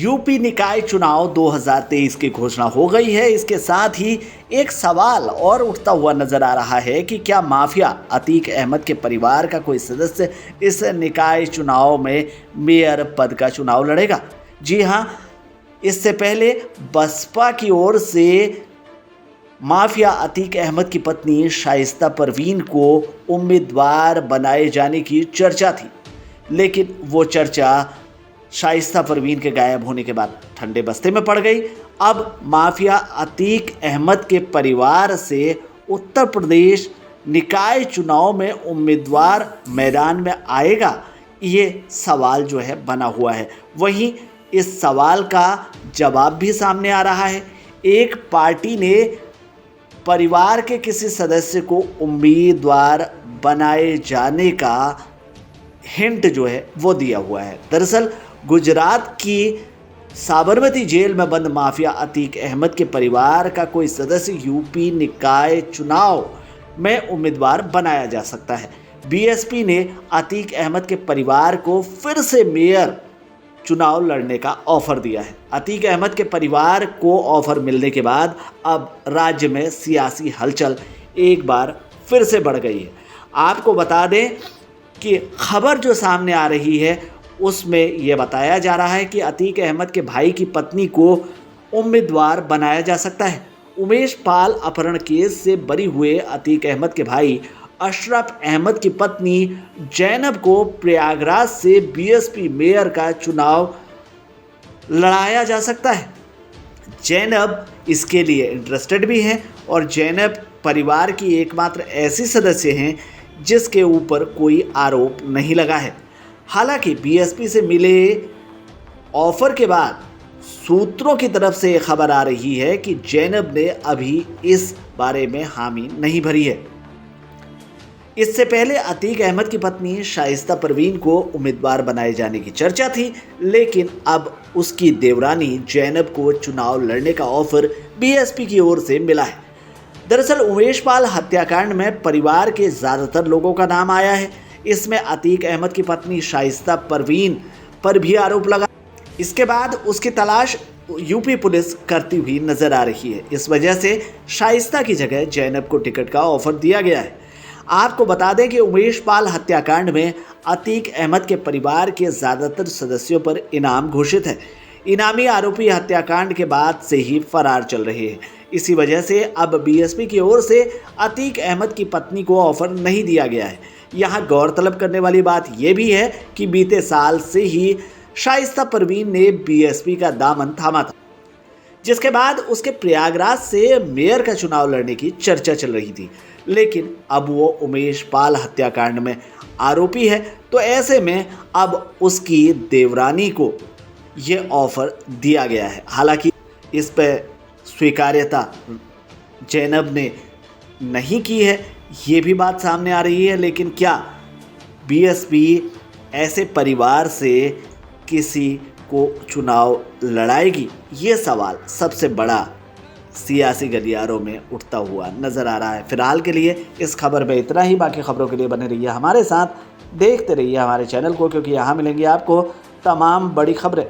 UP निकाय चुनाव 2023 की घोषणा हो गई है। इसके साथ ही एक सवाल और उठता हुआ नजर आ रहा है कि क्या माफिया अतीक अहमद के परिवार का कोई सदस्य इस निकाय चुनाव में मेयर पद का चुनाव लड़ेगा। जी हां, इससे पहले बसपा की ओर से माफिया अतीक अहमद की पत्नी शाइस्ता परवीन को उम्मीदवार बनाए जाने की चर्चा थी, लेकिन वो चर्चा शाइस्ता परवीन के गायब होने के बाद ठंडे बस्ते में पड़ गई। अब माफिया अतीक अहमद के परिवार से उत्तर प्रदेश निकाय चुनाव में उम्मीदवार मैदान में आएगा, ये सवाल जो है बना हुआ है। वहीं इस सवाल का जवाब भी सामने आ रहा है। एक पार्टी ने परिवार के किसी सदस्य को उम्मीदवार बनाए जाने का हिंट जो है वो दिया हुआ है। दरअसल गुजरात की साबरमती जेल में बंद माफिया अतीक अहमद के परिवार का कोई सदस्य यूपी निकाय चुनाव में उम्मीदवार बनाया जा सकता है। बीएसपी ने अतीक अहमद के परिवार को फिर से मेयर चुनाव लड़ने का ऑफर दिया है। अतीक अहमद के परिवार को ऑफर मिलने के बाद अब राज्य में सियासी हलचल एक बार फिर से बढ़ गई है। आपको बता दें कि खबर जो सामने आ रही है उसमें यह बताया जा रहा है कि अतीक अहमद के भाई की पत्नी को उम्मीदवार बनाया जा सकता है। उमेश पाल अपहरण केस से बरी हुए अतीक अहमद के भाई अशरफ अहमद की पत्नी जैनब को प्रयागराज से बीएसपी मेयर का चुनाव लड़ाया जा सकता है। जैनब इसके लिए इंटरेस्टेड भी हैं और जैनब परिवार की एकमात्र ऐसी सदस्य हैं जिसके ऊपर कोई आरोप नहीं लगा है। हालांकि बीएसपी से मिले ऑफर के बाद सूत्रों की तरफ से खबर आ रही है कि जैनब ने अभी इस बारे में हामी नहीं भरी है। इससे पहले अतीक अहमद की पत्नी शाइस्ता परवीन को उम्मीदवार बनाए जाने की चर्चा थी, लेकिन अब उसकी देवरानी जैनब को चुनाव लड़ने का ऑफर बीएसपी की ओर से मिला है। दरअसल उमेश पाल हत्याकांड में परिवार के ज़्यादातर लोगों का नाम आया है। इसमें अतीक अहमद की पत्नी शाइस्ता परवीन पर भी आरोप लगा। इसके बाद उसकी तलाश यूपी पुलिस करती हुई नजर आ रही है। इस वजह से शाइस्ता की जगह जैनब को टिकट का ऑफर दिया गया है। आपको बता दें कि उमेश पाल हत्याकांड में अतीक अहमद के परिवार के ज़्यादातर सदस्यों पर इनाम घोषित है। इनामी आरोपी हत्याकांड के बाद से ही फरार चल रहे हैं। इसी वजह से अब बीएसपी की ओर से अतीक अहमद की पत्नी को ऑफर नहीं दिया गया है। यहाँ गौरतलब करने वाली बात यह भी है कि बीते साल से ही शाइस्ता परवीन ने बीएसपी का दामन थामा था, जिसके बाद उसके प्रयागराज से मेयर का चुनाव लड़ने की चर्चा चल रही थी। लेकिन अब वो उमेश पाल हत्याकांड में आरोपी है, तो ऐसे में अब उसकी देवरानी को ये ऑफर दिया गया है। हालांकि इस पर स्वीकार्यता जैनब ने नहीं की है, ये भी बात सामने आ रही है। लेकिन क्या बीएसपी ऐसे परिवार से किसी को चुनाव लड़ाएगी, ये सवाल सबसे बड़ा सियासी गलियारों में उठता हुआ नज़र आ रहा है। फिलहाल के लिए इस खबर में इतना ही। बाकी खबरों के लिए बने रहिए हमारे साथ, देखते रहिए हमारे चैनल को, क्योंकि यहाँ मिलेंगी आपको तमाम बड़ी खबरें।